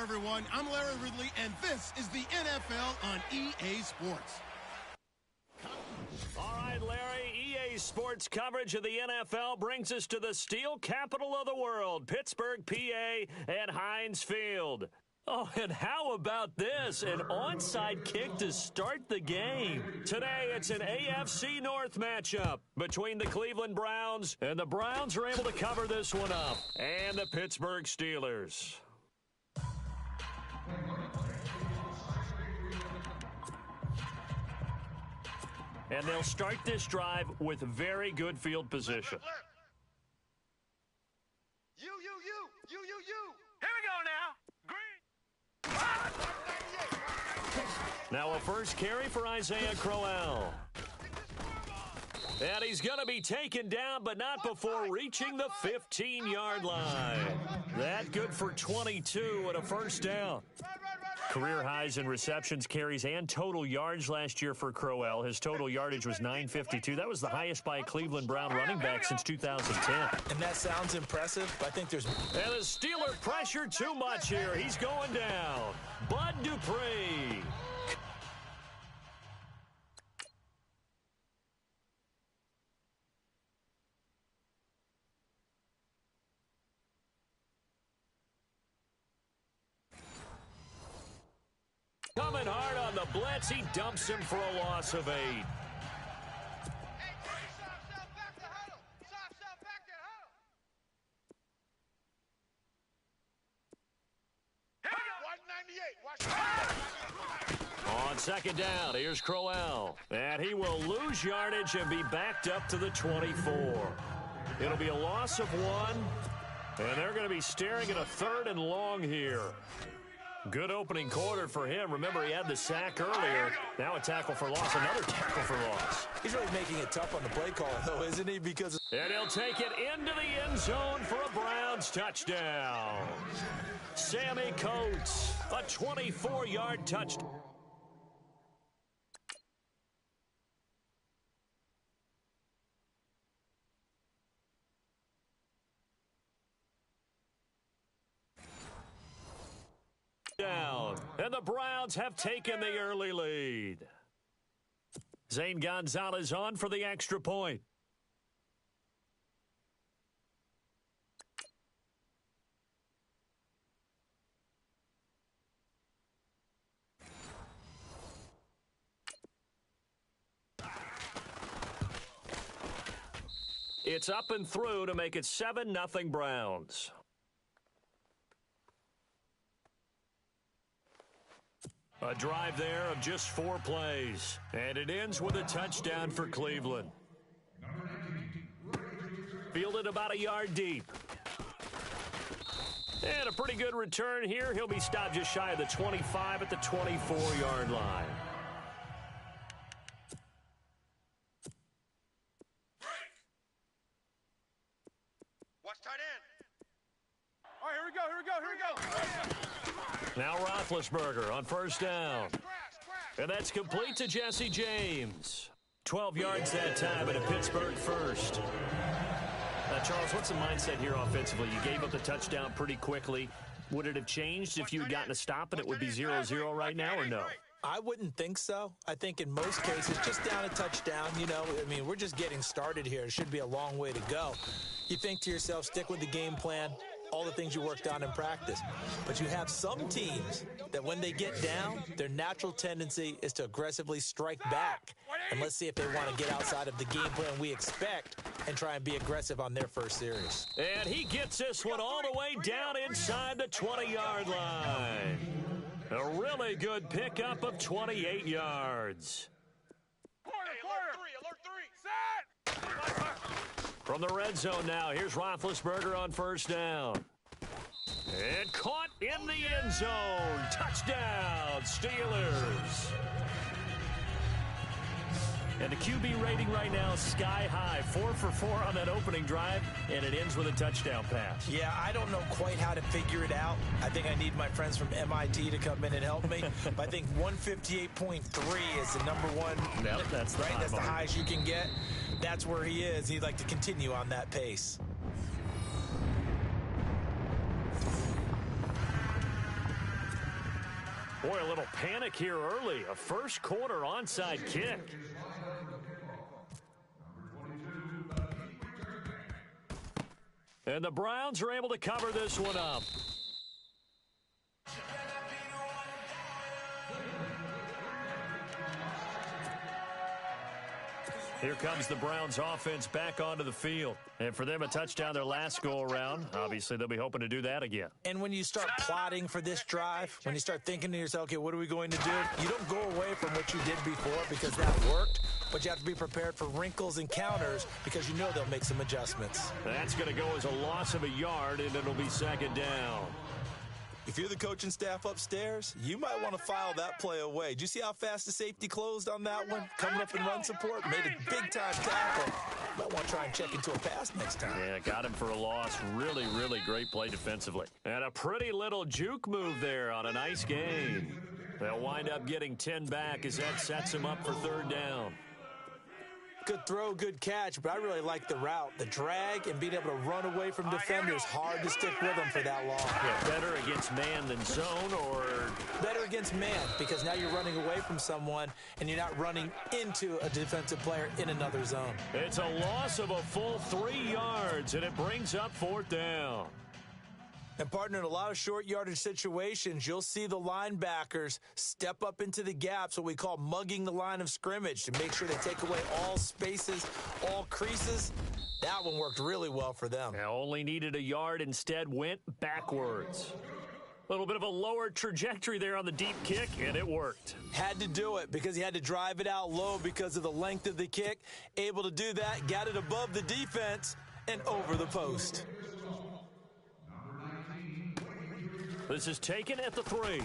everyone. I'm Larry Ridley, and this is the NFL on EA Sports. All right, Larry, EA Sports coverage of the NFL brings us to the steel capital of the world, Pittsburgh, PA, at Heinz Field. Oh, and how about this? An onside kick to start the game. Today, it's an AFC North matchup between the Cleveland Browns, and the Browns are able to cover this one up, and the Pittsburgh Steelers. And they'll start this drive with very good field position. You. Here we go now. Green. Now a first carry for Isaiah Crowell. And he's going to be taken down, but not before reaching the 15-yard line. That good for 22 and a first down. Career highs in receptions, carries, and total yards last year for Crowell. His total yardage was 952. That was the highest by a Cleveland Brown running back since 2010. And that sounds impressive, but I think there's... And the Steeler pressure too much here. He's going down. Bud Dupree. Coming hard on the blitz, he dumps him for a loss of 8. On second down, here's Crowell. And he will lose yardage and be backed up to the 24. It'll be a loss of 1, and they're going to be staring at a 3rd and long here. Good opening quarter for him. Remember, he had the sack earlier. Now a tackle for loss, another tackle for loss. He's really making it tough on the play call, though, isn't he? Because... And he'll take it into the end zone for a Browns touchdown. Sammy Coates, a 24-yard touchdown. Down, and the Browns have taken the early lead. Zane Gonzalez on for the extra point. It's up and through to make it 7-0 Browns. A drive there of just 4 plays, and it ends with a touchdown for Cleveland. Fielded about a yard deep. And a pretty good return here. He'll be stopped just shy of the 25 at the 24-yard line. Watch tight end. All right, here we go. Now Roethlisberger on first down. And that's complete to Jesse James. 12 yards that time and a Pittsburgh first. Charles, what's the mindset here offensively? You gave up the touchdown pretty quickly. Would it have changed if you had gotten a stop and it would be 0-0 right now, or no? I wouldn't think so. I think in most cases, just down a touchdown, we're just getting started here. It should be a long way to go. You think to yourself, stick with the game plan, all the things you worked on in practice. But you have some teams that when they get down, their natural tendency is to aggressively strike back. And let's see if they want to get outside of the game plan we expect and try and be aggressive on their first series. And he gets this one all the way down inside the 20-yard line. A really good pickup of 28 yards. Alert three. Set. From the red zone now, here's Roethlisberger on first down. And caught in the end zone. Touchdown, Steelers. And the QB rating right now, sky high. 4 for 4 on that opening drive, and it ends with a touchdown pass. Yeah, I don't know quite how to figure it out. I think I need my friends from MIT to come in and help me. But I think 158.3 is the number one. Yep, that's the right. That's the highest you can get. That's where he is. He'd like to continue on that pace. Boy, a little panic here early. A first quarter onside kick. And the Browns are able to cover this one up. Here comes the Browns offense back onto the field. And for them, a touchdown their last go-around. Obviously, they'll be hoping to do that again. And when you start plotting for this drive, when you start thinking to yourself, okay, what are we going to do? You don't go away from what you did before because that worked, but you have to be prepared for wrinkles and counters because you know they'll make some adjustments. That's going to go as a loss of a yard, and it'll be second down. If you're the coaching staff upstairs, you might want to file that play away. Did you see how fast the safety closed on that one? Coming up in run support, made a big-time tackle. Might want to try and check into a pass next time. Yeah, got him for a loss. Really, really great play defensively. And a pretty little juke move there on a nice gain. They'll wind up getting 10 back as that sets them up for third down. Good throw, good catch, but I really like the route. The drag and being able to run away from defenders, hard to stick with them for that long. Yeah, better against man than zone, or? Better against man, because now you're running away from someone and you're not running into a defensive player in another zone. It's a loss of a full 3 yards, and it brings up fourth down. And, partner, in a lot of short yardage situations, you'll see the linebackers step up into the gaps, what we call mugging the line of scrimmage, to make sure they take away all spaces, all creases. That one worked really well for them. Now only needed a yard, instead went backwards. A little bit of a lower trajectory there on the deep kick, and it worked. Had to do it because he had to drive it out low because of the length of the kick. Able to do that, got it above the defense and over the post. This is taken at the 3.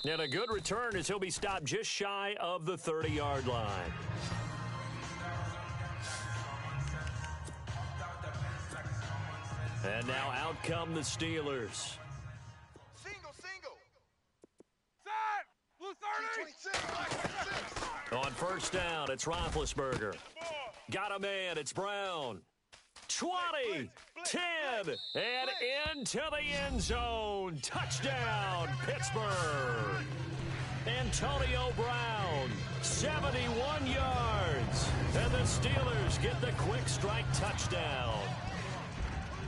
And a good return as he'll be stopped just shy of the 30-yard line. And now out come the Steelers. Single. Set! Blue 30! On first down, it's Roethlisberger. Got a man, it's Brown. 20, 10, and into the end zone. Touchdown, Pittsburgh. Antonio Brown, 71 yards. And the Steelers get the quick strike touchdown.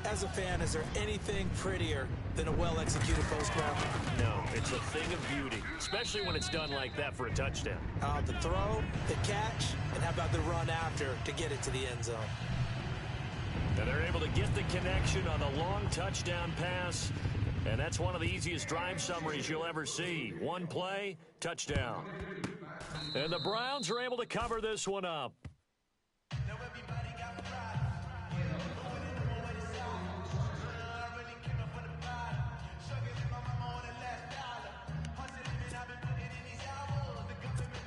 As a fan, is there anything prettier than a well-executed post route? No, it's a thing of beauty, especially when it's done like that for a touchdown. The throw, the catch, and how about the run after to get it to the end zone? And they're able to get the connection on the long touchdown pass. And that's one of the easiest drive summaries you'll ever see. One play, touchdown. And the Browns are able to cover this one up.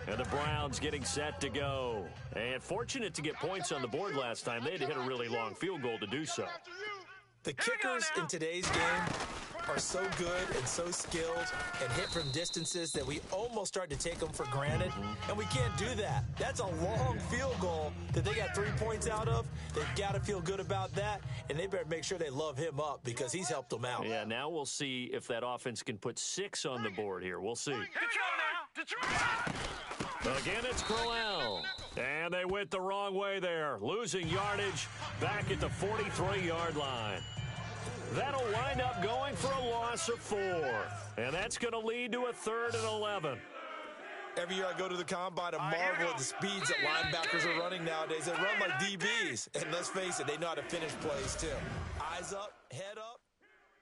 And the Browns getting set to go. And fortunate to get points on the board last time. They had to hit a really long field goal to do so. The kickers in today's game are so good and so skilled and hit from distances that we almost start to take them for granted. And we can't do that. That's a long field goal that they got 3 points out of. They've got to feel good about that. And they better make sure they love him up because he's helped them out. Yeah, now we'll see if that offense can put 6 on the board here. We'll see. Again, it's Crowell. And they went the wrong way there. Losing yardage back at the 43-yard line. That'll wind up going for a loss of 4. And that's going to lead to a 3rd and 11. Every year I go to the combine and marvel at the speeds that linebackers are running nowadays. They run like DBs. And let's face it, they know how to finish plays too. Eyes up, head up.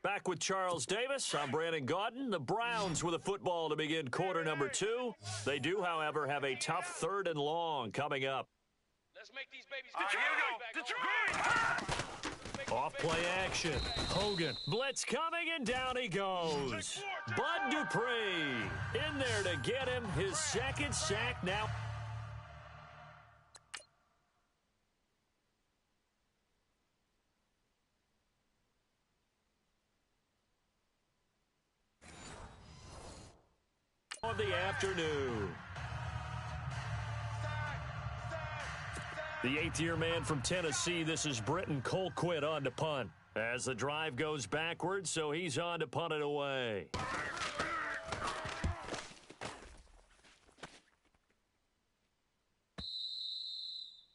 Back with Charles Davis, I'm Brandon Gaudin. The Browns with a football to begin quarter number 2. They do, however, have a tough 3rd and long coming up. Let's make these babies Detroit! Off play action. Hogan. Blitz coming, and down he goes. Bud Dupree in there to get him his 2nd sack now. Of the afternoon. The 8th-year man from Tennessee, this is Britton Colquitt on to punt. As the drive goes backwards, so he's on to punt it away.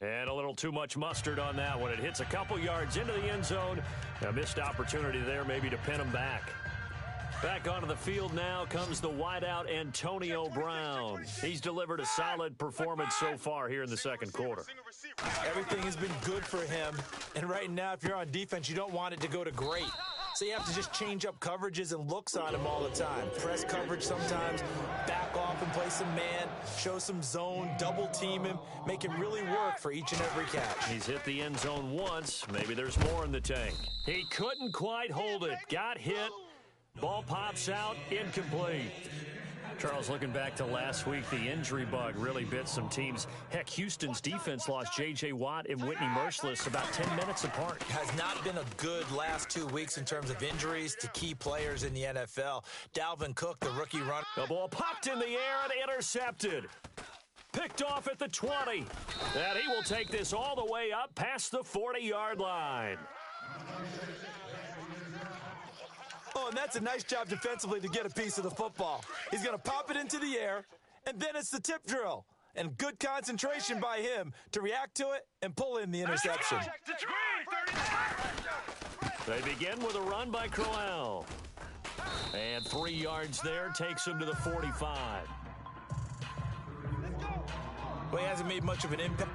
And a little too much mustard on that one. It hits a couple yards into the end zone. A missed opportunity there maybe to pin him back. Back onto the field now comes the wideout Antonio Brown. He's delivered a solid performance so far here in the second quarter. Everything has been good for him. And right now, if you're on defense, you don't want it to go to great. So you have to just change up coverages and looks on him all the time. Press coverage sometimes, back off and play some man, show some zone, double team him, make him really work for each and every catch. He's hit the end zone once. Maybe there's more in the tank. He couldn't quite hold it. Got hit. Ball pops out, incomplete. Charles, looking back to last week, the injury bug really bit some teams. Heck, Houston's defense lost J.J. Watt and Whitney Merciless about 10 minutes apart. Has not been a good last 2 weeks in terms of injuries to key players in the NFL. Dalvin Cook, the rookie runner. The ball popped in the air and intercepted. Picked off at the 20. And he will take this all the way up past the 40-yard line. Oh, and that's a nice job defensively to get a piece of the football. He's going to pop it into the air, and then it's the tip drill. And good concentration by him to react to it and pull in the interception. They begin with a run by Crowell. And 3 yards there takes him to the 45. Well, he hasn't made much of an impact.